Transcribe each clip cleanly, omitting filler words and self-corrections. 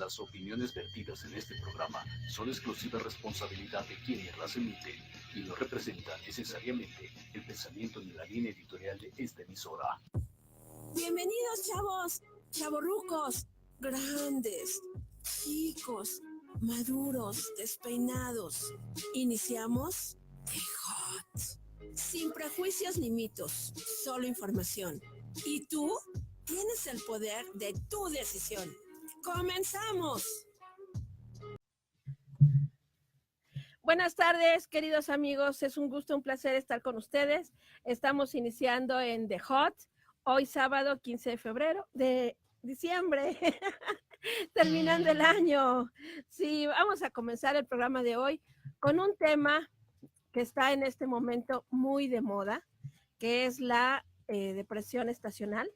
Las opiniones vertidas en este programa son exclusiva responsabilidad de quienes las emiten y no representan necesariamente el pensamiento ni la línea editorial de esta emisora. Bienvenidos, chavos, chavorrucos, grandes, chicos, maduros, despeinados. Iniciamos The Hot. Sin prejuicios ni mitos, solo información. Y tú tienes el poder de tu decisión. ¡Comenzamos! Buenas tardes, queridos amigos. Es un gusto, un placer estar con ustedes. Estamos iniciando en The Hot, hoy sábado 15 de febrero, de diciembre, terminando el año. Sí, vamos a comenzar el programa de hoy con un tema que está en este momento muy de moda, que es la depresión estacional,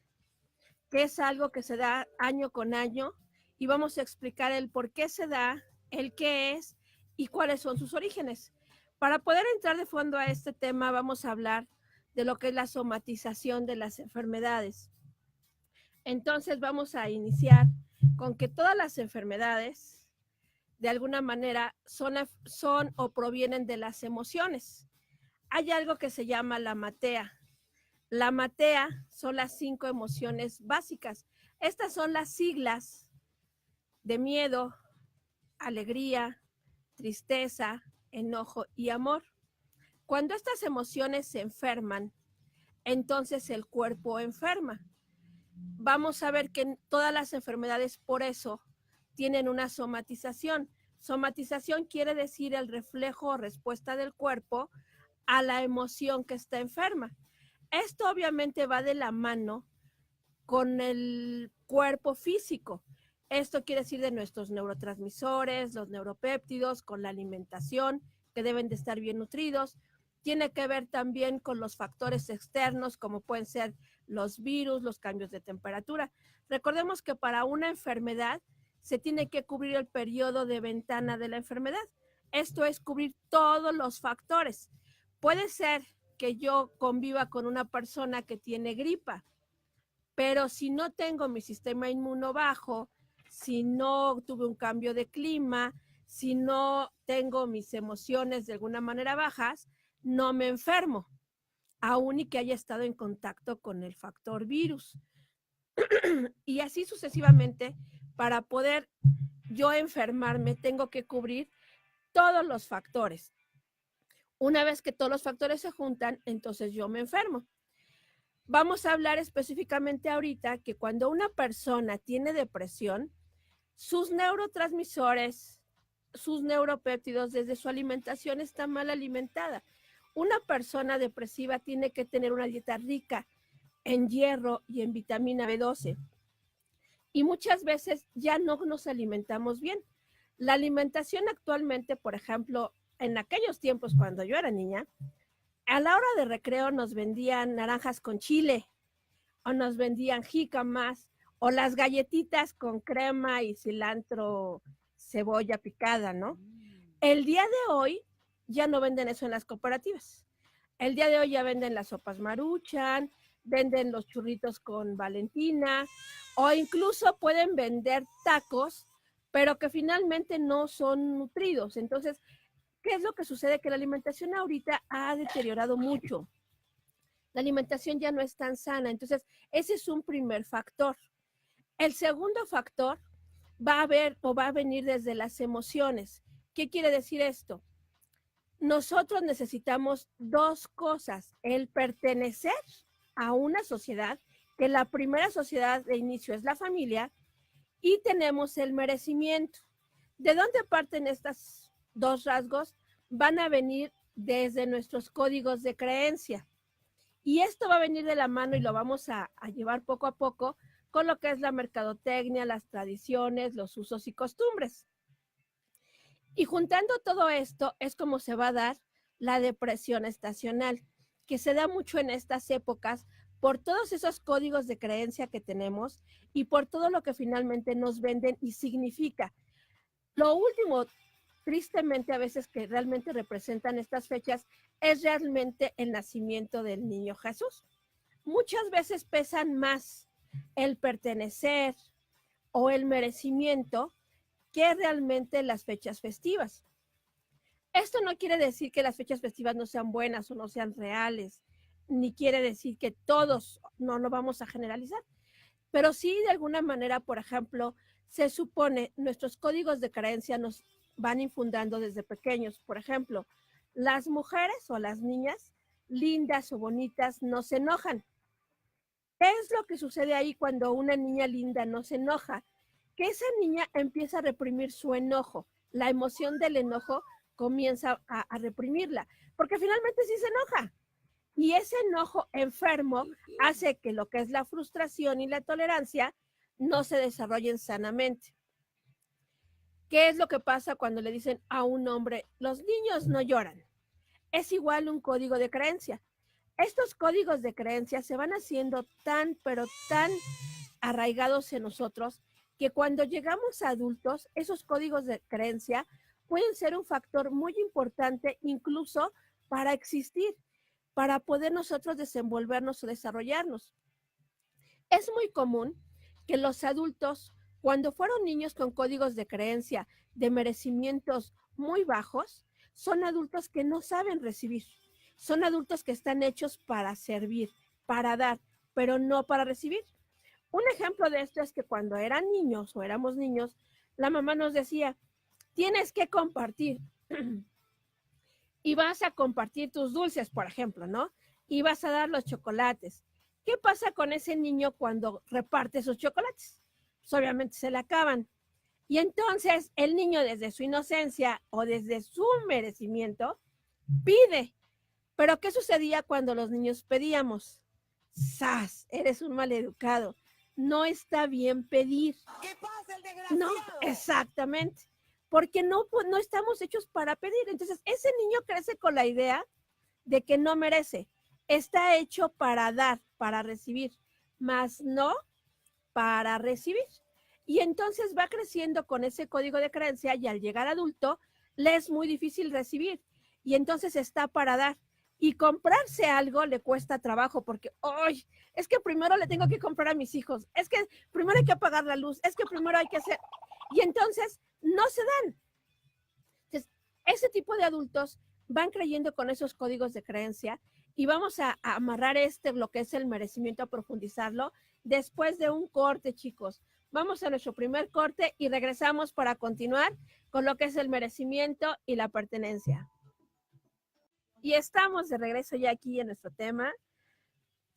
que es algo que se da año con año, y vamos a explicar el por qué se da, el qué es y cuáles son sus orígenes. Para poder entrar de fondo a este tema, vamos a hablar de lo que es la somatización de las enfermedades. Entonces vamos a iniciar con que todas las enfermedades, de alguna manera, son o provienen de las emociones. Hay algo que se llama la matea. La matea son las 5 emociones básicas. Estas son las siglas de miedo, alegría, tristeza, enojo y amor. Cuando estas emociones se enferman, entonces el cuerpo enferma. Vamos a ver que todas las enfermedades por eso tienen una somatización. Somatización quiere decir el reflejo o respuesta del cuerpo a la emoción que está enferma. Esto obviamente va de la mano con el cuerpo físico. Esto quiere decir de nuestros neurotransmisores, los neuropéptidos, con la alimentación, que deben de estar bien nutridos. Tiene que ver también con los factores externos, como pueden ser los virus, los cambios de temperatura. Recordemos que para una enfermedad se tiene que cubrir el periodo de ventana de la enfermedad. Esto es cubrir todos los factores. Puede ser que yo conviva con una persona que tiene gripa, pero si no tengo mi sistema inmuno bajo, si no tuve un cambio de clima, si no tengo mis emociones de alguna manera bajas, no me enfermo, aun y que haya estado en contacto con el factor virus. Y así sucesivamente, para poder yo enfermarme, tengo que cubrir todos los factores. Una vez que todos los factores se juntan, entonces yo me enfermo. Vamos a hablar específicamente ahorita que cuando una persona tiene depresión, sus neurotransmisores, sus neuropéptidos, desde su alimentación está mal alimentada. Una persona depresiva tiene que tener una dieta rica en hierro y en vitamina B12. Y muchas veces ya no nos alimentamos bien. La alimentación actualmente, por ejemplo, en aquellos tiempos cuando yo era niña, a la hora de recreo nos vendían naranjas con chile, o nos vendían jícamas, o las galletitas con crema y cilantro, cebolla picada, ¿no? El día de hoy ya no venden eso en las cooperativas. El día de hoy ya venden las sopas Maruchan, venden los churritos con Valentina, o incluso pueden vender tacos, pero que finalmente no son nutridos. Entonces, ¿qué es lo que sucede? Que la alimentación ahorita ha deteriorado mucho. La alimentación ya no es tan sana. Entonces, ese es un primer factor. El segundo factor va a venir desde las emociones. ¿Qué quiere decir esto? Nosotros necesitamos dos cosas: el pertenecer a una sociedad, que la primera sociedad de inicio es la familia, y tenemos el merecimiento. ¿De dónde parten estos dos rasgos? Van a venir desde nuestros códigos de creencia. Y esto va a venir de la mano y lo vamos a llevar poco a poco con lo que es la mercadotecnia, las tradiciones, los usos y costumbres. Y juntando todo esto es como se va a dar la depresión estacional, que se da mucho en estas épocas por todos esos códigos de creencia que tenemos y por todo lo que finalmente nos venden y significa. Lo último, tristemente a veces, que realmente representan estas fechas es realmente el nacimiento del niño Jesús. Muchas veces pesan más el pertenecer o el merecimiento ¿qué es realmente las fechas festivas? Esto no quiere decir que las fechas festivas no sean buenas o no sean reales, ni quiere decir que todos no lo vamos a generalizar, pero sí de alguna manera, por ejemplo, se supone nuestros códigos de creencia nos van infundando desde pequeños. Por ejemplo, las mujeres o las niñas lindas o bonitas no se enojan. ¿Qué es lo que sucede ahí cuando una niña linda no se enoja? Que esa niña empieza a reprimir su enojo. La emoción del enojo comienza a reprimirla, porque finalmente sí se enoja. Y ese enojo enfermo hace que lo que es la frustración y la tolerancia no se desarrollen sanamente. ¿Qué es lo que pasa cuando le dicen a un hombre, los niños no lloran? Es igual un código de creencia. Estos códigos de creencia se van haciendo tan, pero tan arraigados en nosotros que cuando llegamos a adultos, esos códigos de creencia pueden ser un factor muy importante incluso para existir, para poder nosotros desenvolvernos o desarrollarnos. Es muy común que los adultos, cuando fueron niños con códigos de creencia, de merecimientos muy bajos, son adultos que no saben recibir. Son adultos que están hechos para servir, para dar, pero no para recibir. Un ejemplo de esto es que cuando eran niños o éramos niños, la mamá nos decía, tienes que compartir. Y vas a compartir tus dulces, por ejemplo, ¿no? Y vas a dar los chocolates. ¿Qué pasa con ese niño cuando reparte sus chocolates? Pues obviamente se le acaban. Y entonces el niño desde su inocencia o desde su merecimiento pide. Pero ¿qué sucedía cuando los niños pedíamos? ¡Sas! Eres un maleducado. No está bien pedir. ¿Qué pasa, el desgraciado? No, exactamente. Porque no estamos hechos para pedir. Entonces, ese niño crece con la idea de que no merece. Está hecho para dar, para recibir, más no para recibir. Y entonces va creciendo con ese código de creencia y al llegar adulto, le es muy difícil recibir. Y entonces está para dar. Y comprarse algo le cuesta trabajo porque, ¡ay! Es que primero le tengo que comprar a mis hijos. Es que primero hay que apagar la luz. Es que primero hay que hacer... Y entonces no se dan. Entonces, ese tipo de adultos van creyendo con esos códigos de creencia y vamos a amarrar lo que es el merecimiento, a profundizarlo después de un corte, chicos. Vamos a nuestro primer corte y regresamos para continuar con lo que es el merecimiento y la pertenencia. Y estamos de regreso ya aquí en nuestro tema.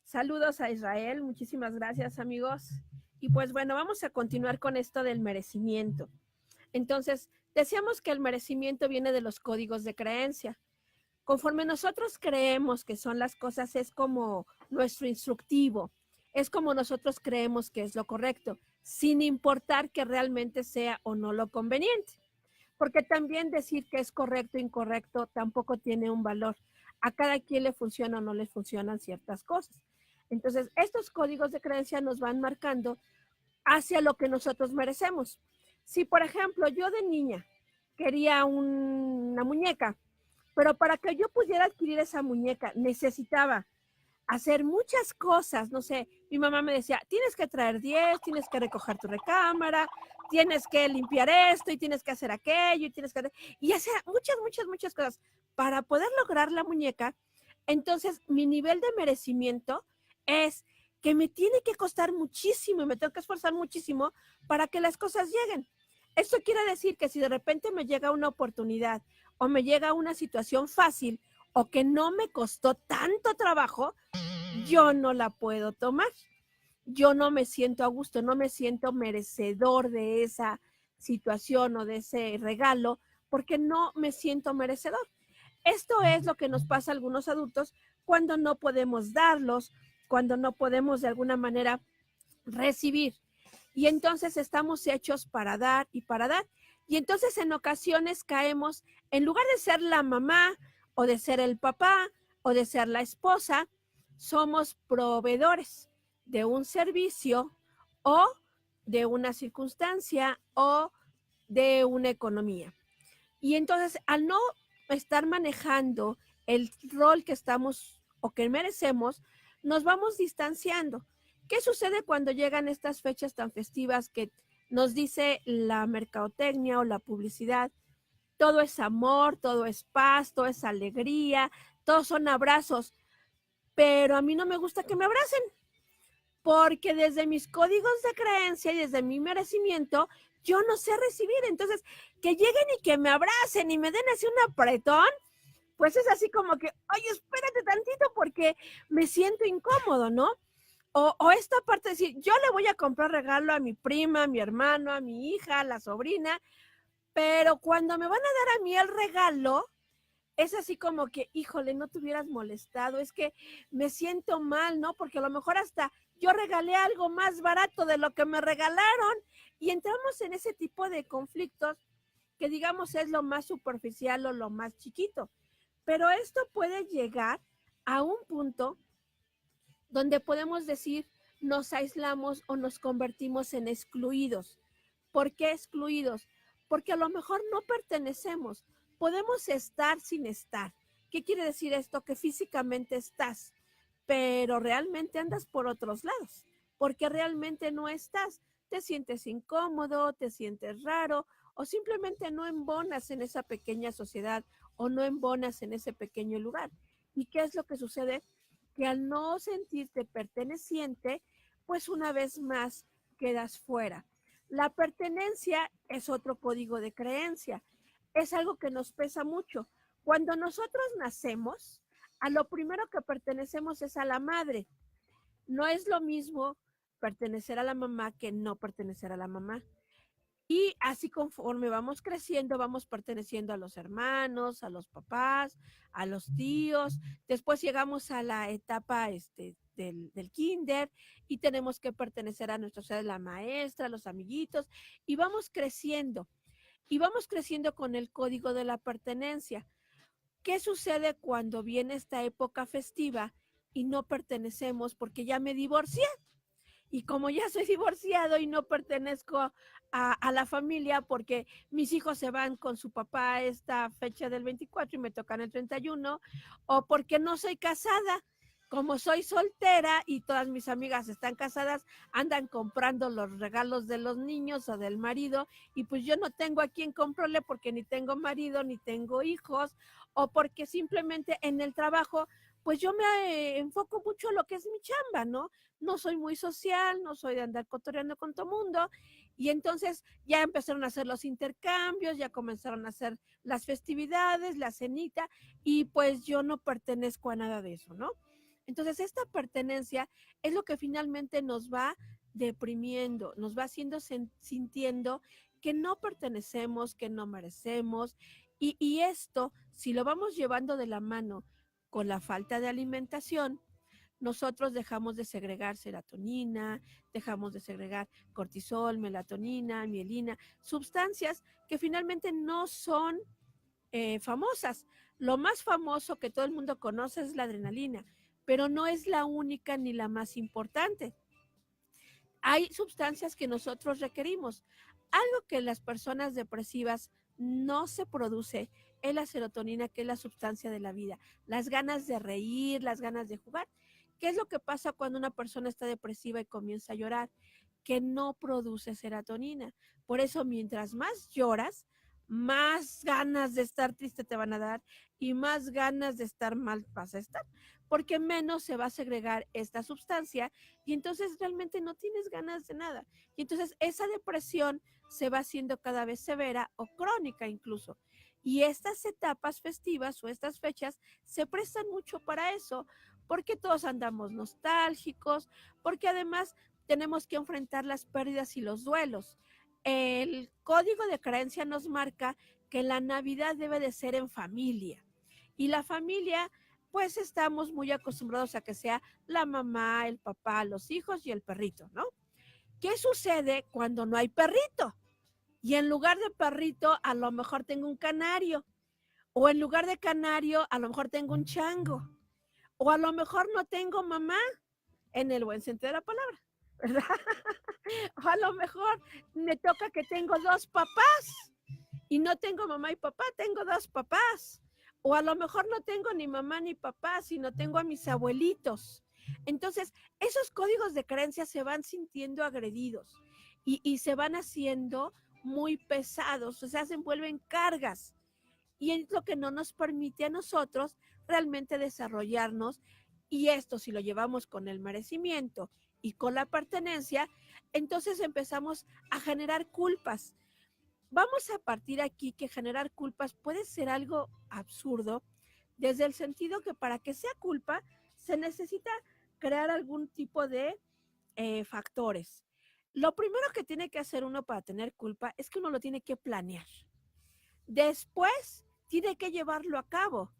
Saludos a Israel, muchísimas gracias, amigos. Y pues bueno, vamos a continuar con esto del merecimiento. Entonces, decíamos que el merecimiento viene de los códigos de creencia. Conforme nosotros creemos que son las cosas, es como nuestro instructivo, es como nosotros creemos que es lo correcto, sin importar que realmente sea o no lo conveniente. Porque también decir que es correcto o incorrecto tampoco tiene un valor. A cada quien le funciona o no le funcionan ciertas cosas. Entonces, estos códigos de creencia nos van marcando hacia lo que nosotros merecemos. Si, por ejemplo, yo de niña quería una muñeca, pero para que yo pudiera adquirir esa muñeca necesitaba hacer muchas cosas, no sé, mi mamá me decía, tienes que traer 10, tienes que recoger tu recámara, tienes que limpiar esto y tienes que hacer aquello y hacer muchas cosas para poder lograr la muñeca. Entonces, mi nivel de merecimiento es que me tiene que costar muchísimo y me tengo que esforzar muchísimo para que las cosas lleguen. Esto quiere decir que si de repente me llega una oportunidad o me llega una situación fácil o que no me costó tanto trabajo, yo no la puedo tomar. Yo no me siento a gusto, no me siento merecedor de esa situación o de ese regalo porque no me siento merecedor. Esto es lo que nos pasa a algunos adultos cuando no podemos darlos, cuando no podemos de alguna manera recibir. Y entonces estamos hechos para dar y para dar. Y entonces en ocasiones caemos, en lugar de ser la mamá o de ser el papá o de ser la esposa, somos proveedores de un servicio o de una circunstancia o de una economía. Y entonces al no estar manejando el rol que estamos o que merecemos, nos vamos distanciando. ¿Qué sucede cuando llegan estas fechas tan festivas que nos dice la mercadotecnia o la publicidad, todo es amor, todo es paz, todo es alegría, todos son abrazos, pero a mí no me gusta que me abracen, porque desde mis códigos de creencia y desde mi merecimiento, yo no sé recibir. Entonces, que lleguen y que me abracen y me den así un apretón, pues es así como que, oye, espérate tantito porque me siento incómodo, ¿no? O esta parte de decir, yo le voy a comprar regalo a mi prima, a mi hermano, a mi hija, a la sobrina, pero cuando me van a dar a mí el regalo, es así como que, híjole, no te hubieras molestado, es que me siento mal, ¿no? Porque a lo mejor hasta yo regalé algo más barato de lo que me regalaron y entramos en ese tipo de conflictos que digamos es lo más superficial o lo más chiquito. Pero esto puede llegar a un punto donde podemos decir nos aislamos o nos convertimos en excluidos. ¿Por qué excluidos? Porque a lo mejor no pertenecemos. Podemos estar sin estar. ¿Qué quiere decir esto? Que físicamente estás, pero realmente andas por otros lados, porque realmente no estás. Te sientes incómodo, te sientes raro o simplemente no embonas en esa pequeña sociedad o no embonas en ese pequeño lugar. ¿Y qué es lo que sucede? Que al no sentirte perteneciente, pues una vez más quedas fuera. La pertenencia es otro código de creencia. Es algo que nos pesa mucho. Cuando nosotros nacemos, a lo primero que pertenecemos es a la madre. No es lo mismo pertenecer a la mamá que no pertenecer a la mamá. Y así conforme vamos creciendo, vamos perteneciendo a los hermanos, a los papás, a los tíos. Después llegamos a la etapa del kinder y tenemos que pertenecer a nuestra sociedad, la maestra, los amiguitos, y vamos creciendo. Y vamos creciendo con el código de la pertenencia. ¿Qué sucede cuando viene esta época festiva y no pertenecemos porque ya me divorcié? Y como ya soy divorciado y no pertenezco a la familia porque mis hijos se van con su papá a esta fecha del 24 y me tocan el 31, o porque no soy casada, como soy soltera y todas mis amigas están casadas, andan comprando los regalos de los niños o del marido y pues yo no tengo a quién comprarle porque ni tengo marido ni tengo hijos, o porque simplemente en el trabajo pues yo me enfoco mucho en lo que es mi chamba, ¿no? No soy muy social, no soy de andar cotorreando con todo mundo, y entonces ya empezaron a hacer los intercambios, ya comenzaron a hacer las festividades, la cenita, y pues yo no pertenezco a nada de eso, ¿no? Entonces esta pertenencia es lo que finalmente nos va deprimiendo, nos va haciendo sintiendo que no pertenecemos, que no merecemos, y esto, si lo vamos llevando de la mano con la falta de alimentación, nosotros dejamos de segregar serotonina, dejamos de segregar cortisol, melatonina, mielina, sustancias que finalmente no son famosas. Lo más famoso que todo el mundo conoce es la adrenalina, pero no es la única ni la más importante. Hay sustancias que nosotros requerimos. Algo que las personas depresivas no se produce es la serotonina, que es la sustancia de la vida. Las ganas de reír, las ganas de jugar. ¿Qué es lo que pasa cuando una persona está depresiva y comienza a llorar? Que no produce serotonina. Por eso, mientras más lloras, más ganas de estar triste te van a dar y más ganas de estar mal vas a estar, porque menos se va a segregar esta sustancia y entonces realmente no tienes ganas de nada. Y entonces esa depresión se va haciendo cada vez severa o crónica incluso. Y estas etapas festivas o estas fechas se prestan mucho para eso, porque todos andamos nostálgicos, porque además tenemos que enfrentar las pérdidas y los duelos. El código de creencia nos marca que la Navidad debe de ser en familia. Y la familia, pues estamos muy acostumbrados a que sea la mamá, el papá, los hijos y el perrito, ¿no? ¿Qué sucede cuando no hay perrito? Y en lugar de perrito, a lo mejor tengo un canario. O en lugar de canario, a lo mejor tengo un chango. O a lo mejor no tengo mamá, en el buen sentido de la palabra, ¿verdad? O a lo mejor me toca que tengo dos papás y no tengo mamá y papá, tengo dos papás. O a lo mejor no tengo ni mamá ni papá, sino tengo a mis abuelitos. Entonces, esos códigos de creencia se van sintiendo agredidos. y se van haciendo muy pesados, o sea, se vuelven cargas. Y es lo que no nos permite a nosotros realmente desarrollarnos. Y esto, si lo llevamos con el merecimiento y con la pertenencia, entonces empezamos a generar culpas. Vamos a partir aquí que generar culpas puede ser algo absurdo, desde el sentido que para que sea culpa se necesita crear algún tipo de factores. Lo primero que tiene que hacer uno para tener culpa es que uno lo tiene que planear. Después tiene que llevarlo a cabo.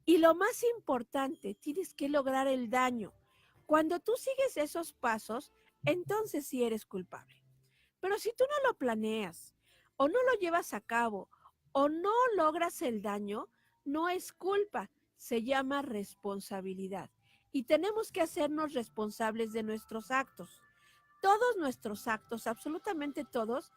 Y lo más importante, tienes que lograr el daño. Cuando tú sigues esos pasos, entonces sí eres culpable. Pero si tú no lo planeas, o no lo llevas a cabo, o no logras el daño, no es culpa, se llama responsabilidad. Y tenemos que hacernos responsables de nuestros actos. Todos nuestros actos, absolutamente todos,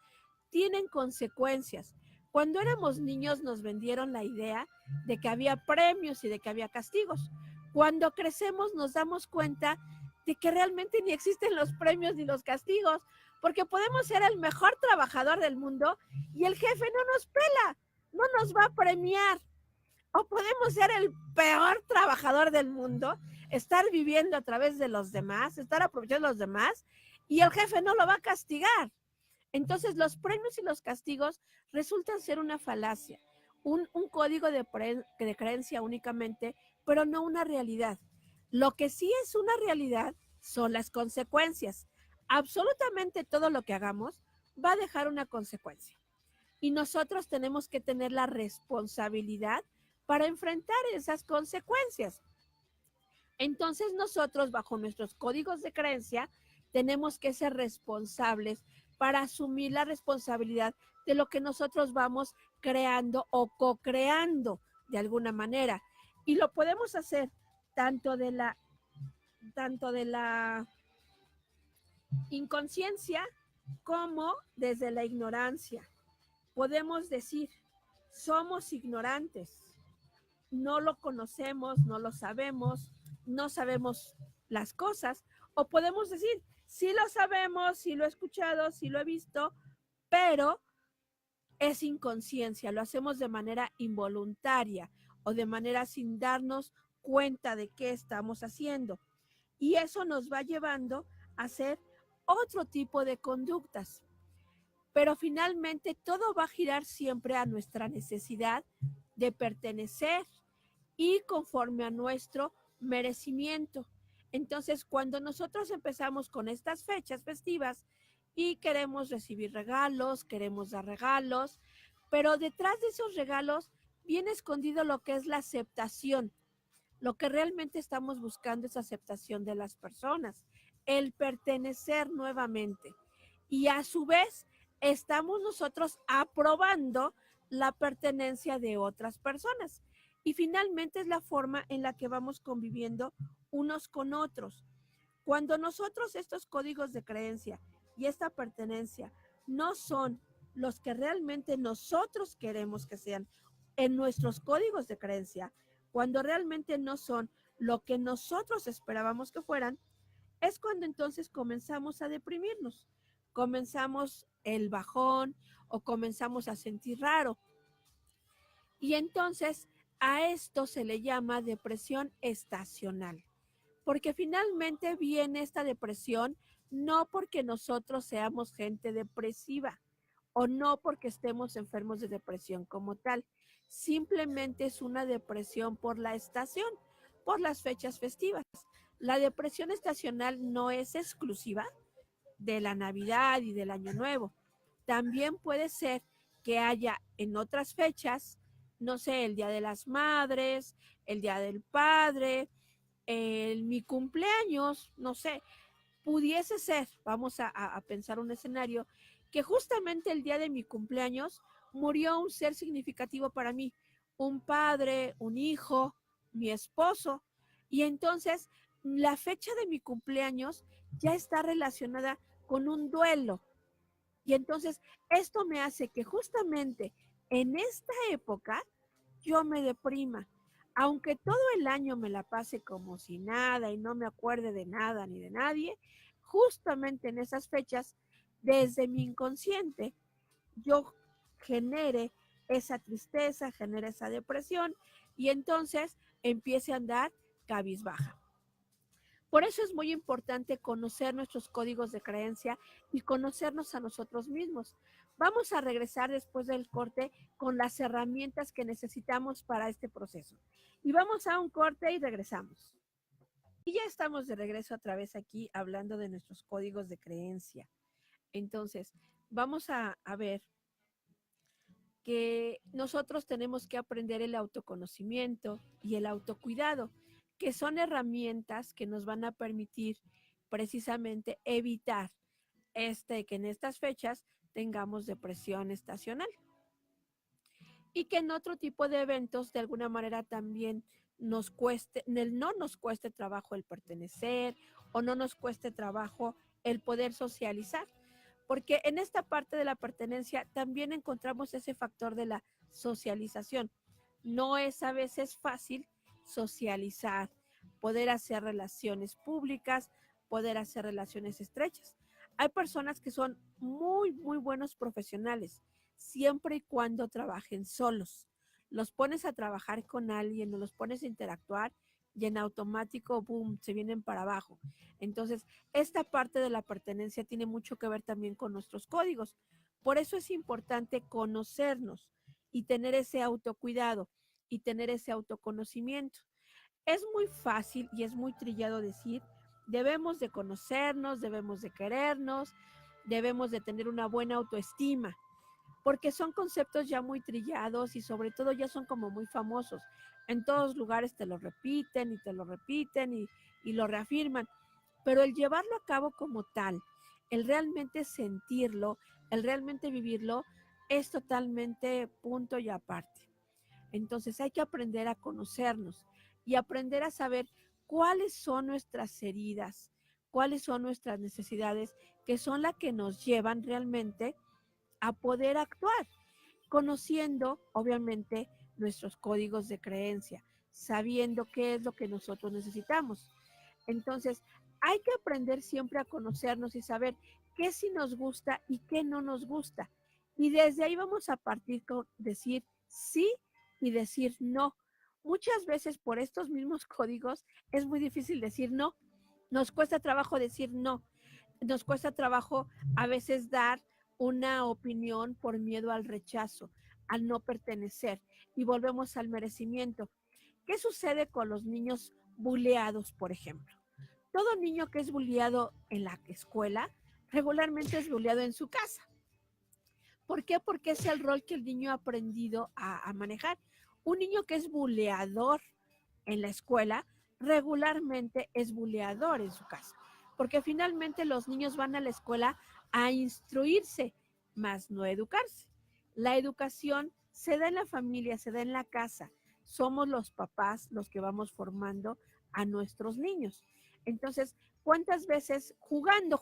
tienen consecuencias. Cuando éramos niños nos vendieron la idea de que había premios y de que había castigos. Cuando crecemos nos damos cuenta de que realmente ni existen los premios ni los castigos, porque podemos ser el mejor trabajador del mundo y el jefe no nos pela, no nos va a premiar. O podemos ser el peor trabajador del mundo, estar viviendo a través de los demás, estar aprovechando a los demás y el jefe no lo va a castigar. Entonces, los premios y los castigos resultan ser una falacia, un código de creencia únicamente, pero no una realidad. Lo que sí es una realidad son las consecuencias. Absolutamente todo lo que hagamos va a dejar una consecuencia. Y nosotros tenemos que tener la responsabilidad para enfrentar esas consecuencias. Entonces, nosotros, bajo nuestros códigos de creencia, tenemos que ser responsables para asumir la responsabilidad de lo que nosotros vamos creando o co-creando de alguna manera. Y lo podemos hacer tanto de la inconsciencia como desde la ignorancia. Podemos decir, somos ignorantes, no lo conocemos, no lo sabemos, no sabemos las cosas, o podemos decir, sí lo sabemos, sí lo he escuchado, sí lo he visto, pero es inconsciencia, lo hacemos de manera involuntaria o de manera sin darnos cuenta de qué estamos haciendo. Y eso nos va llevando a hacer otro tipo de conductas. Pero finalmente todo va a girar siempre a nuestra necesidad de pertenecer y conforme a nuestro merecimiento. Entonces, cuando nosotros empezamos con estas fechas festivas y queremos recibir regalos, queremos dar regalos, pero detrás de esos regalos viene escondido lo que es la aceptación. Lo que realmente estamos buscando es aceptación de las personas, el pertenecer nuevamente. Y a su vez, estamos nosotros aprobando la pertenencia de otras personas. Y finalmente es la forma en la que vamos conviviendo unos con otros. Cuando nosotros estos códigos de creencia y esta pertenencia no son los que realmente nosotros queremos que sean en nuestros códigos de creencia, cuando realmente no son lo que nosotros esperábamos que fueran, es cuando entonces comenzamos a deprimirnos, comenzamos el bajón o comenzamos a sentir raro. Y entonces a esto se le llama depresión estacional, porque finalmente viene esta depresión no porque nosotros seamos gente depresiva o no porque estemos enfermos de depresión como tal, simplemente es una depresión por la estación, por las fechas festivas. La depresión estacional no es exclusiva de la Navidad y del Año Nuevo. También puede ser que haya en otras fechas, no sé, el Día de las Madres, el Día del Padre, mi cumpleaños, no sé, pudiese ser, vamos a pensar un escenario, que justamente el día de mi cumpleaños murió un ser significativo para mí, un padre, un hijo, mi esposo, y entonces la fecha de mi cumpleaños ya está relacionada con un duelo. Y entonces esto me hace que justamente en esta época yo me deprima. Aunque todo el año me la pase como si nada y no me acuerde de nada ni de nadie, justamente en esas fechas desde mi inconsciente yo genere esa tristeza, genere esa depresión y entonces empiece a andar cabizbaja. Por eso es muy importante conocer nuestros códigos de creencia y conocernos a nosotros mismos. Vamos a regresar después del corte con las herramientas que necesitamos para este proceso. Y vamos a un corte y regresamos. Y ya estamos de regreso otra vez aquí hablando de nuestros códigos de creencia. Entonces, vamos a ver que nosotros tenemos que aprender el autoconocimiento y el autocuidado, que son herramientas que nos van a permitir precisamente evitar que en estas fechas tengamos depresión estacional y que en otro tipo de eventos de alguna manera también no nos cueste trabajo el pertenecer o no nos cueste trabajo el poder socializar. Porque en esta parte de la pertenencia también encontramos ese factor de la socialización. No es a veces fácil socializar, poder hacer relaciones públicas, poder hacer relaciones estrechas. Hay personas que son muy, muy buenos profesionales, siempre y cuando trabajen solos. Los pones a trabajar con alguien o los pones a interactuar y en automático, boom, se vienen para abajo. Entonces, esta parte de la pertenencia tiene mucho que ver también con nuestros códigos. Por eso es importante conocernos y tener ese autocuidado y tener ese autoconocimiento. Es muy fácil y es muy trillado decir, debemos de conocernos, debemos de querernos, debemos de tener una buena autoestima, porque son conceptos ya muy trillados y sobre todo ya son como muy famosos. En todos lugares te lo repiten y te lo repiten y lo reafirman, pero el llevarlo a cabo como tal, el realmente sentirlo, el realmente vivirlo, es totalmente punto y aparte. Entonces hay que aprender a conocernos y aprender a saber cuáles son nuestras heridas, cuáles son nuestras necesidades, que son las que nos llevan realmente a poder actuar, conociendo obviamente nuestros códigos de creencia, sabiendo qué es lo que nosotros necesitamos. Entonces, hay que aprender siempre a conocernos y saber qué sí nos gusta y qué no nos gusta. Y desde ahí vamos a partir con decir sí y decir no. Muchas veces por estos mismos códigos es muy difícil decir no. Nos cuesta trabajo decir no. Nos cuesta trabajo a veces dar una opinión por miedo al rechazo, al no pertenecer. Y volvemos al merecimiento. ¿Qué sucede con los niños buleados, por ejemplo? Todo niño que es bulleado en la escuela regularmente es bulleado en su casa. ¿Por qué? Porque es el rol que el niño ha aprendido a manejar. Un niño que es buleador en la escuela regularmente es buleador en su casa, porque finalmente los niños van a la escuela a instruirse, más no a educarse. La educación se da en la familia, se da en la casa. Somos los papás los que vamos formando a nuestros niños. Entonces, ¿cuántas veces jugando,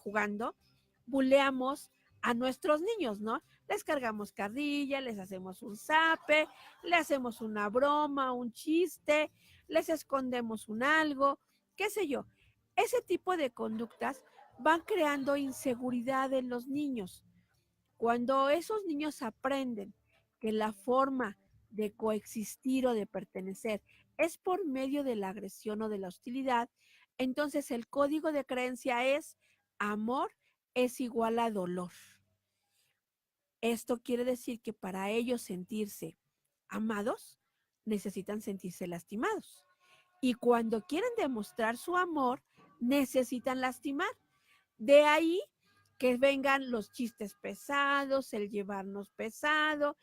buleamos a nuestros niños, ¿no? Les cargamos carrilla, les hacemos un zape, le hacemos una broma, un chiste, les escondemos un algo, qué sé yo. Ese tipo de conductas van creando inseguridad en los niños. Cuando esos niños aprenden que la forma de coexistir o de pertenecer es por medio de la agresión o de la hostilidad, entonces el código de creencia es amor es igual a dolor. Esto quiere decir que para ellos sentirse amados, necesitan sentirse lastimados. Y cuando quieren demostrar su amor, necesitan lastimar. De ahí que vengan los chistes pesados, el llevarnos pesado,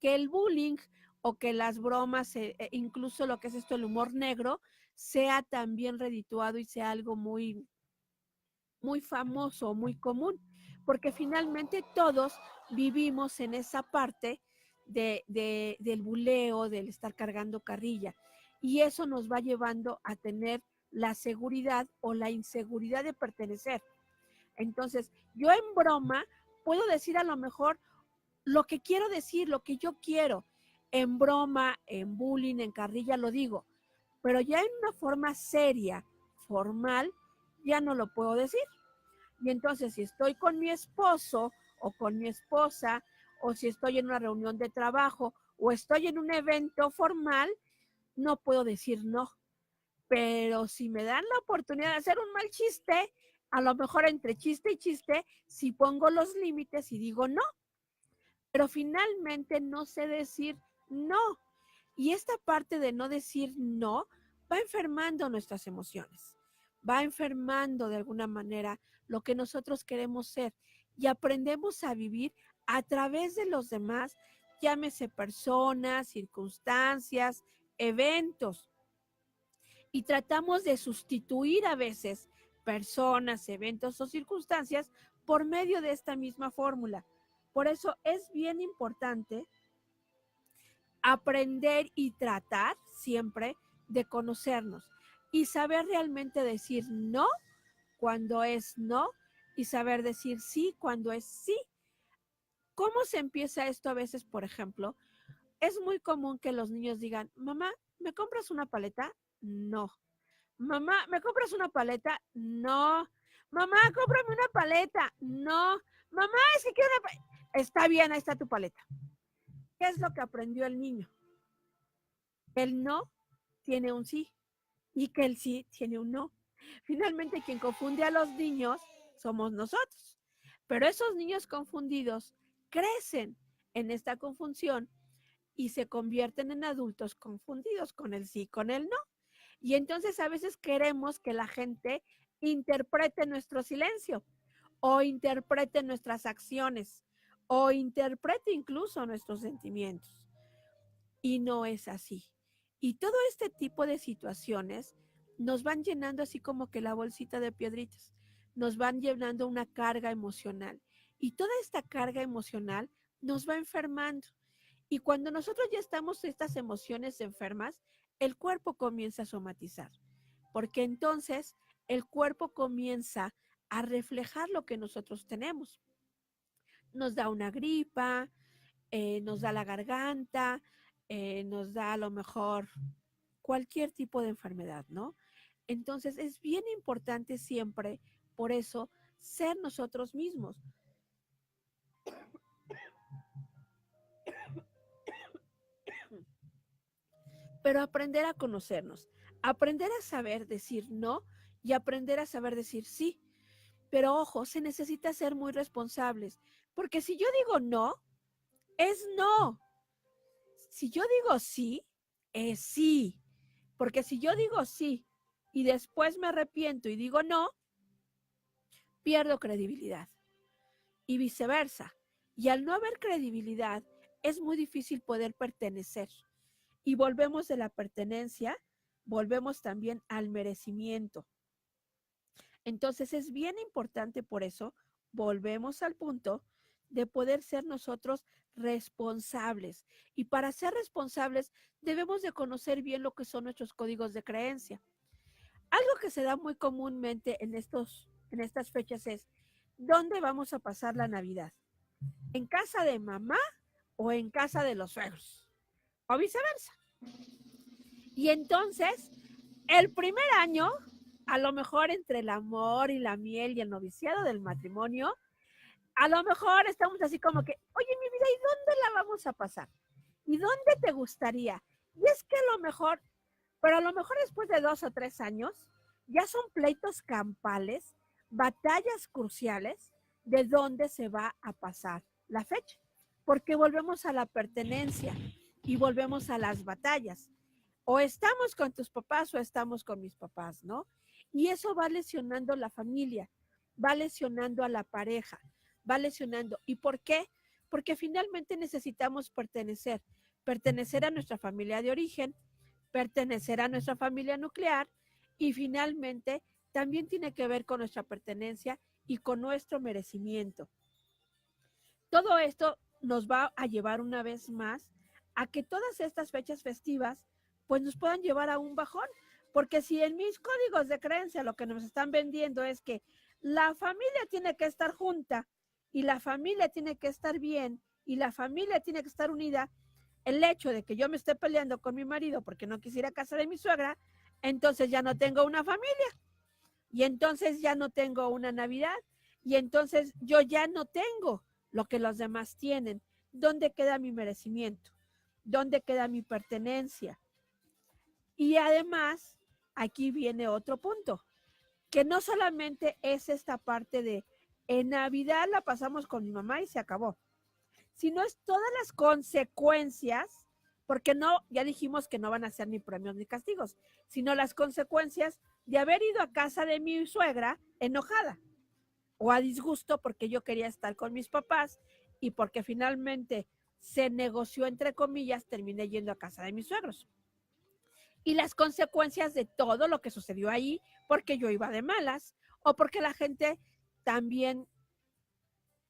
que el bullying o que las bromas, incluso lo que es esto, el humor negro, sea también redituado y sea algo muy, muy famoso, muy común, porque finalmente todos vivimos en esa parte del buleo, del estar cargando carrilla, y eso nos va llevando a tener la seguridad o la inseguridad de pertenecer. Entonces, yo en broma puedo decir a lo mejor lo que quiero decir, lo que yo quiero. En broma, en bullying, en carrilla lo digo, pero ya en una forma seria, formal, ya no lo puedo decir. Y entonces si estoy con mi esposo o con mi esposa, o si estoy en una reunión de trabajo o estoy en un evento formal, no puedo decir no. Pero si me dan la oportunidad de hacer un mal chiste, a lo mejor entre chiste y chiste, si pongo los límites y digo no. Pero finalmente no sé decir no. Y esta parte de no decir no va enfermando nuestras emociones, va enfermando de alguna manera lo que nosotros queremos ser y aprendemos a vivir a través de los demás, llámese personas, circunstancias, eventos. Y tratamos de sustituir a veces personas, eventos o circunstancias por medio de esta misma fórmula. Por eso es bien importante aprender y tratar siempre de conocernos y saber realmente decir no cuando es no y saber decir sí cuando es sí. ¿Cómo se empieza esto a veces, por ejemplo? Es muy común que los niños digan, mamá, ¿me compras una paleta? No. Mamá, ¿me compras una paleta? No. Mamá, cómprame una paleta. No. Mamá, es que quiero una paleta. Está bien, ahí está tu paleta. ¿Qué es lo que aprendió el niño? El no tiene un sí y que el sí tiene un no. Finalmente, quien confunde a los niños somos nosotros. Pero esos niños confundidos crecen en esta confusión y se convierten en adultos confundidos con el sí y con el no. Y entonces a veces queremos que la gente interprete nuestro silencio o interprete nuestras acciones o interprete incluso nuestros sentimientos. Y no es así. Y todo este tipo de situaciones nos van llenando así como que la bolsita de piedritas, nos van llenando una carga emocional. Y toda esta carga emocional nos va enfermando. Y cuando nosotros ya estamos estas emociones enfermas, el cuerpo comienza a somatizar, porque entonces el cuerpo comienza a reflejar lo que nosotros tenemos. Nos da una gripa, nos da la garganta, nos da a lo mejor cualquier tipo de enfermedad, ¿no? Entonces es bien importante siempre, por eso, ser nosotros mismos. Pero aprender a conocernos, aprender a saber decir no y aprender a saber decir sí. Pero ojo, se necesita ser muy responsables, porque si yo digo no, es no. Si yo digo sí, es sí. Porque si yo digo sí y después me arrepiento y digo no, pierdo credibilidad. Y viceversa. Y al no haber credibilidad, es muy difícil poder pertenecer. Y volvemos de la pertenencia, volvemos también al merecimiento. Entonces es bien importante por eso, volvemos al punto de poder ser nosotros responsables. Y para ser responsables debemos de conocer bien lo que son nuestros códigos de creencia. Algo que se da muy comúnmente en estas fechas es, ¿dónde vamos a pasar la Navidad? ¿En casa de mamá o en casa de los suegros? O viceversa. Y entonces, el primer año, a lo mejor entre el amor y la miel y el noviciado del matrimonio, a lo mejor estamos así como que, oye, mi vida, ¿y dónde la vamos a pasar? ¿Y dónde te gustaría? Y es que a lo mejor, pero a lo mejor después de 2 o 3 años, ya son pleitos campales, batallas cruciales de dónde se va a pasar la fecha, porque volvemos a la pertenencia y volvemos a las batallas. O estamos con tus papás o estamos con mis papás, ¿no? Y eso va lesionando la familia, va lesionando a la pareja, va lesionando. ¿Y por qué? Porque finalmente necesitamos pertenecer a nuestra familia de origen, pertenecer a nuestra familia nuclear y finalmente también tiene que ver con nuestra pertenencia y con nuestro merecimiento. Todo esto nos va a llevar una vez más a que todas estas fechas festivas pues nos puedan llevar a un bajón, porque si en mis códigos de creencia lo que nos están vendiendo es que la familia tiene que estar junta y la familia tiene que estar bien y la familia tiene que estar unida, el hecho de que yo me esté peleando con mi marido porque no quisiera casa de mi suegra, entonces ya no tengo una familia y entonces ya no tengo una Navidad y entonces yo ya no tengo lo que los demás tienen. ¿Dónde queda mi merecimiento? ¿Dónde queda mi pertenencia? Y además, aquí viene otro punto, que no solamente es esta parte de en Navidad la pasamos con mi mamá y se acabó, sino es todas las consecuencias, porque no, ya dijimos que no van a ser ni premios ni castigos, sino las consecuencias de haber ido a casa de mi suegra enojada o a disgusto porque yo quería estar con mis papás y porque finalmente se negoció, entre comillas, terminé yendo a casa de mis suegros. Y las consecuencias de todo lo que sucedió ahí, porque yo iba de malas o porque la gente también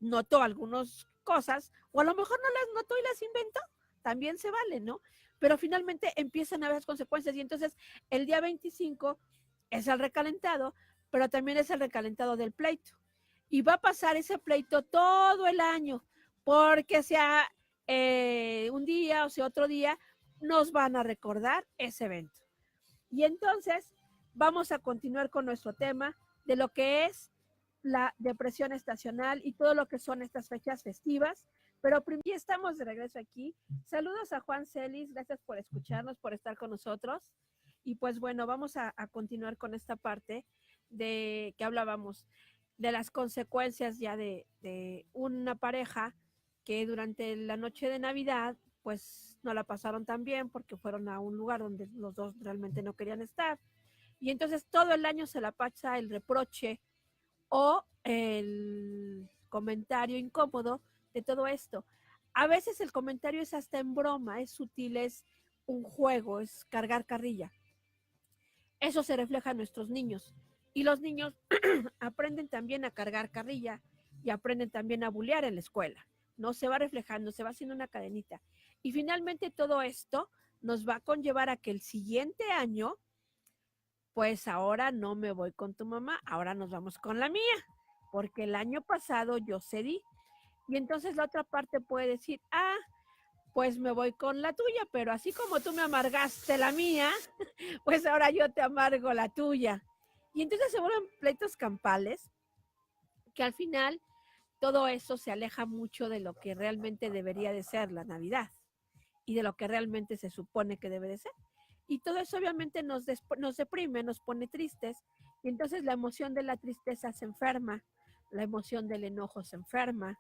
notó algunas cosas, o a lo mejor no las notó y las inventó, también se vale, ¿no? Pero finalmente empiezan a haber las consecuencias y entonces el día 25 es el recalentado, pero también es el recalentado del pleito. Y va a pasar ese pleito todo el año, porque sea un día o sea otro día, nos van a recordar ese evento. Y entonces vamos a continuar con nuestro tema de lo que es la depresión estacional y todo lo que son estas fechas festivas. Pero primero estamos de regreso aquí. Saludos a Juan Celis, gracias por escucharnos, por estar con nosotros. Y pues bueno, vamos a continuar con esta parte de que hablábamos de las consecuencias ya de una pareja que durante la noche de Navidad pues no la pasaron tan bien porque fueron a un lugar donde los dos realmente no querían estar. Y entonces todo el año se la pasa el reproche o el comentario incómodo de todo esto. A veces el comentario es hasta en broma, es sutil, es un juego, es cargar carrilla. Eso se refleja en nuestros niños. Y los niños aprenden también a cargar carrilla y aprenden también a bullear en la escuela. No se va reflejando, se va haciendo una cadenita. Y finalmente todo esto nos va a conllevar a que el siguiente año, pues ahora no me voy con tu mamá, ahora nos vamos con la mía, porque el año pasado yo cedí. Y entonces la otra parte puede decir, ah, pues me voy con la tuya, pero así como tú me amargaste la mía, pues ahora yo te amargo la tuya. Y entonces se vuelven pleitos campales que al final todo eso se aleja mucho de lo que realmente debería de ser la Navidad y de lo que realmente se supone que debe de ser. Y todo eso obviamente nos deprime, nos pone tristes, y entonces la emoción de la tristeza se enferma, la emoción del enojo se enferma,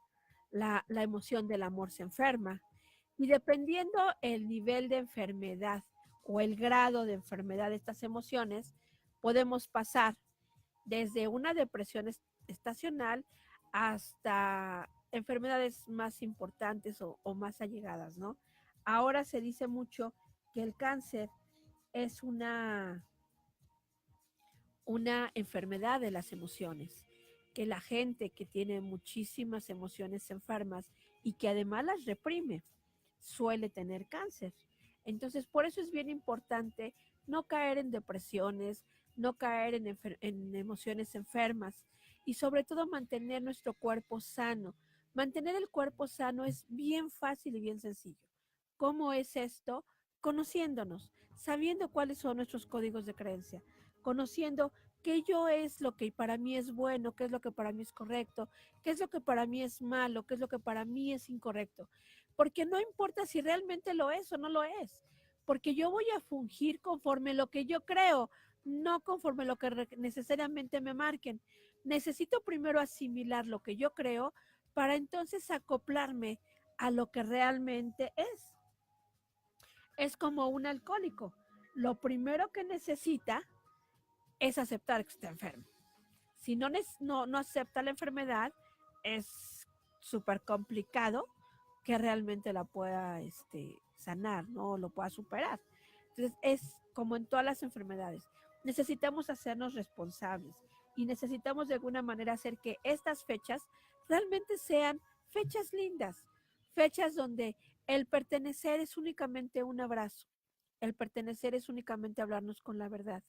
la emoción del amor se enferma, y dependiendo el nivel de enfermedad o el grado de enfermedad de estas emociones, podemos pasar desde una depresión estacional hasta enfermedades más importantes o más allegadas, ¿no? Ahora se dice mucho que el cáncer es una enfermedad de las emociones, que la gente que tiene muchísimas emociones enfermas y que además las reprime, suele tener cáncer. Entonces, por eso es bien importante no caer en depresiones, no caer en emociones enfermas y sobre todo mantener nuestro cuerpo sano. Mantener el cuerpo sano es bien fácil y bien sencillo. ¿Cómo es esto? Conociéndonos, sabiendo cuáles son nuestros códigos de creencia, conociendo qué yo es lo que para mí es bueno, qué es lo que para mí es correcto, qué es lo que para mí es malo, qué es lo que para mí es incorrecto. Porque no importa si realmente lo es o no lo es, porque yo voy a fungir conforme lo que yo creo, no conforme lo que necesariamente me marquen. Necesito primero asimilar lo que yo creo para entonces acoplarme a lo que realmente es. Es como un alcohólico. Lo primero que necesita es aceptar que está enfermo. Si no acepta la enfermedad, es súper complicado que realmente la pueda sanar, ¿no? Lo pueda superar. Entonces, es como en todas las enfermedades. Necesitamos hacernos responsables y necesitamos de alguna manera hacer que estas fechas realmente sean fechas lindas, fechas donde el pertenecer es únicamente un abrazo, el pertenecer es únicamente hablarnos con la verdad,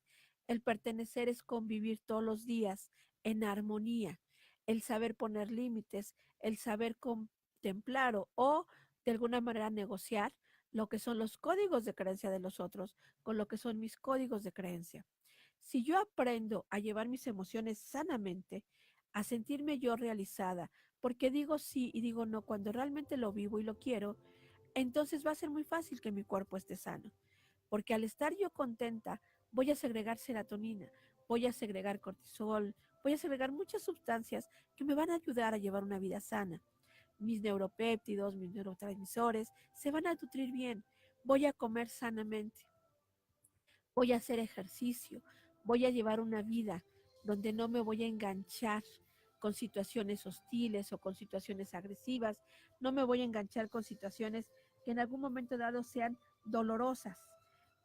el pertenecer es convivir todos los días en armonía, el saber poner límites, el saber contemplar o de alguna manera negociar lo que son los códigos de creencia de los otros con lo que son mis códigos de creencia. Si yo aprendo a llevar mis emociones sanamente, a sentirme yo realizada, porque digo sí y digo no cuando realmente lo vivo y lo quiero, entonces va a ser muy fácil que mi cuerpo esté sano, porque al estar yo contenta, voy a segregar serotonina, voy a segregar cortisol, voy a segregar muchas sustancias que me van a ayudar a llevar una vida sana. Mis neuropéptidos, mis neurotransmisores se van a nutrir bien, voy a comer sanamente, voy a hacer ejercicio, voy a llevar una vida donde no me voy a enganchar con situaciones hostiles o con situaciones agresivas, no me voy a enganchar con situaciones que en algún momento dado sean dolorosas.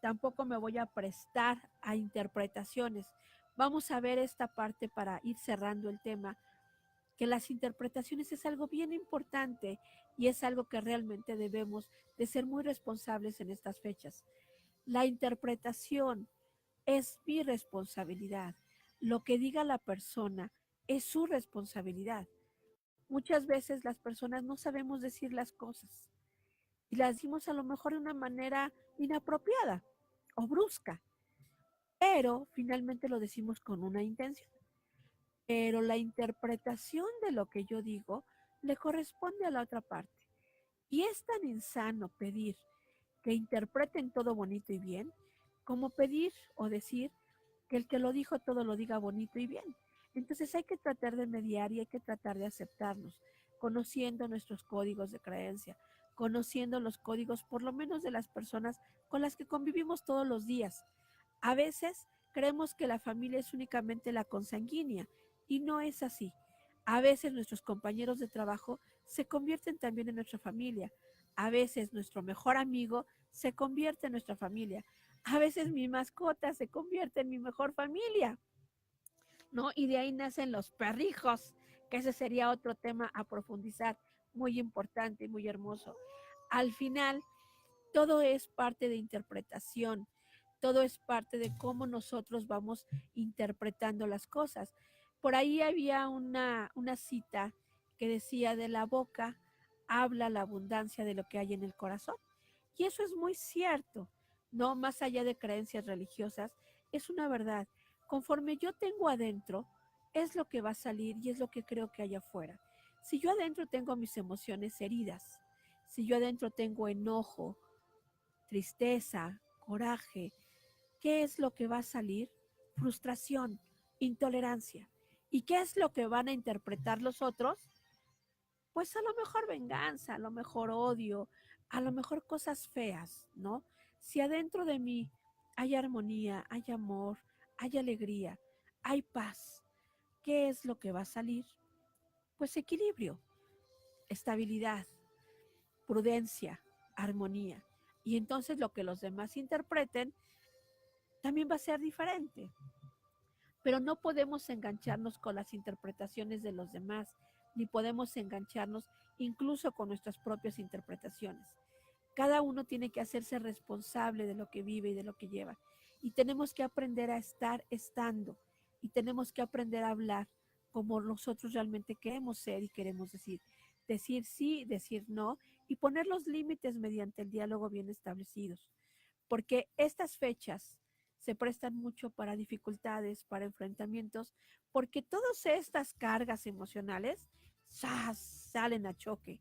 Tampoco me voy a prestar a interpretaciones. Vamos a ver esta parte para ir cerrando el tema, que las interpretaciones es algo bien importante y es algo que realmente debemos de ser muy responsables en estas fechas. La interpretación es mi responsabilidad. Lo que diga la persona es su responsabilidad. Muchas veces las personas no sabemos decir las cosas y las decimos a lo mejor de una manera inapropiada o brusca, pero finalmente lo decimos con una intención. Pero la interpretación de lo que yo digo le corresponde a la otra parte. Y es tan insano pedir que interpreten todo bonito y bien, como pedir o decir que el que lo dijo todo lo diga bonito y bien. Entonces hay que tratar de mediar y hay que tratar de aceptarnos, conociendo nuestros códigos de creencia, conociendo los códigos por lo menos de las personas con las que convivimos todos los días. A veces creemos que la familia es únicamente la consanguínea y no es así. A veces nuestros compañeros de trabajo se convierten también en nuestra familia. A veces nuestro mejor amigo se convierte en nuestra familia. A veces mi mascota se convierte en mi mejor familia, ¿no? Y de ahí nacen los perrijos, que ese sería otro tema a profundizar, muy importante y muy hermoso. Al final, todo es parte de interpretación, todo es parte de cómo nosotros vamos interpretando las cosas. Por ahí había una cita que decía, de la boca habla la abundancia de lo que hay en el corazón. Y eso es muy cierto, no más allá de creencias religiosas, es una verdad. Conforme yo tengo adentro, es lo que va a salir y es lo que creo que hay afuera. Si yo adentro tengo mis emociones heridas, si yo adentro tengo enojo, tristeza, coraje, ¿qué es lo que va a salir? Frustración, intolerancia. ¿Y qué es lo que van a interpretar los otros? Pues a lo mejor venganza, a lo mejor odio, a lo mejor cosas feas, ¿no? Si adentro de mí hay armonía, hay amor, hay alegría, hay paz, ¿qué es lo que va a salir? Pues equilibrio, estabilidad, prudencia, armonía. Y entonces lo que los demás interpreten también va a ser diferente. Pero no podemos engancharnos con las interpretaciones de los demás, ni podemos engancharnos incluso con nuestras propias interpretaciones. Cada uno tiene que hacerse responsable de lo que vive y de lo que lleva. Y tenemos que aprender a estar estando. Y tenemos que aprender a hablar como nosotros realmente queremos ser y queremos decir. Decir sí, decir no y poner los límites mediante el diálogo bien establecidos. Porque estas fechas se prestan mucho para dificultades, para enfrentamientos, porque todas estas cargas emocionales ¡zas!, salen a choque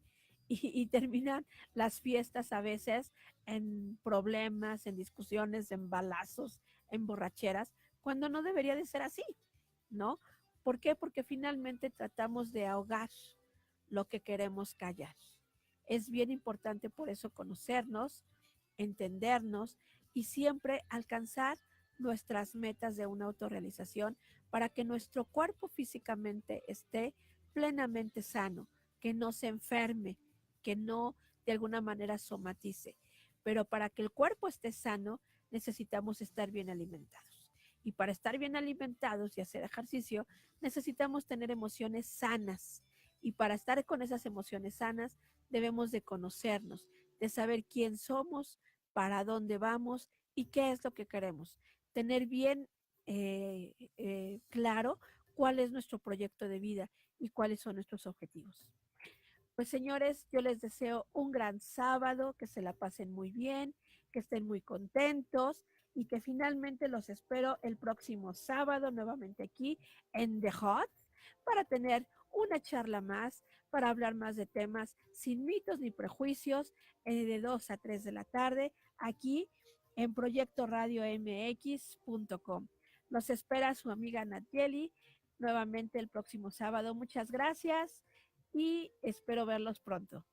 y terminan las fiestas a veces en problemas, en discusiones, en balazos, en borracheras, cuando no debería de ser así, ¿no? ¿Por qué? Porque finalmente tratamos de ahogar lo que queremos callar. Es bien importante por eso conocernos, entendernos y siempre alcanzar nuestras metas de una autorrealización para que nuestro cuerpo físicamente esté plenamente sano, que no se enferme, que no de alguna manera somatice. Pero para que el cuerpo esté sano, necesitamos estar bien alimentados. Y para estar bien alimentados y hacer ejercicio, necesitamos tener emociones sanas. Y para estar con esas emociones sanas, debemos de conocernos, de saber quién somos, para dónde vamos y qué es lo que queremos. Tener bien claro cuál es nuestro proyecto de vida y cuáles son nuestros objetivos. Pues señores, yo les deseo un gran sábado, que se la pasen muy bien, que estén muy contentos y que finalmente los espero el próximo sábado nuevamente aquí en The Hot para tener una charla más, para hablar más de temas sin mitos ni prejuicios, de 2 a 3 de la tarde, aquí en proyectoradiomx.com. Los espera su amiga Natieli nuevamente el próximo sábado. Muchas gracias y espero verlos pronto.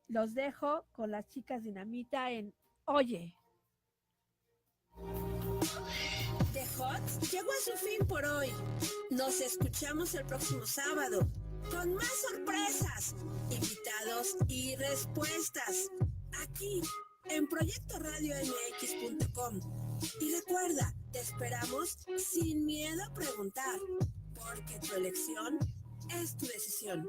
Los dejo con las chicas Dinamita en Oye. The Hot llegó a su fin por hoy. Nos escuchamos el próximo sábado con más sorpresas, invitados y respuestas aquí en proyectoradiomx.com. Y recuerda, te esperamos sin miedo a preguntar, porque tu elección es tu decisión.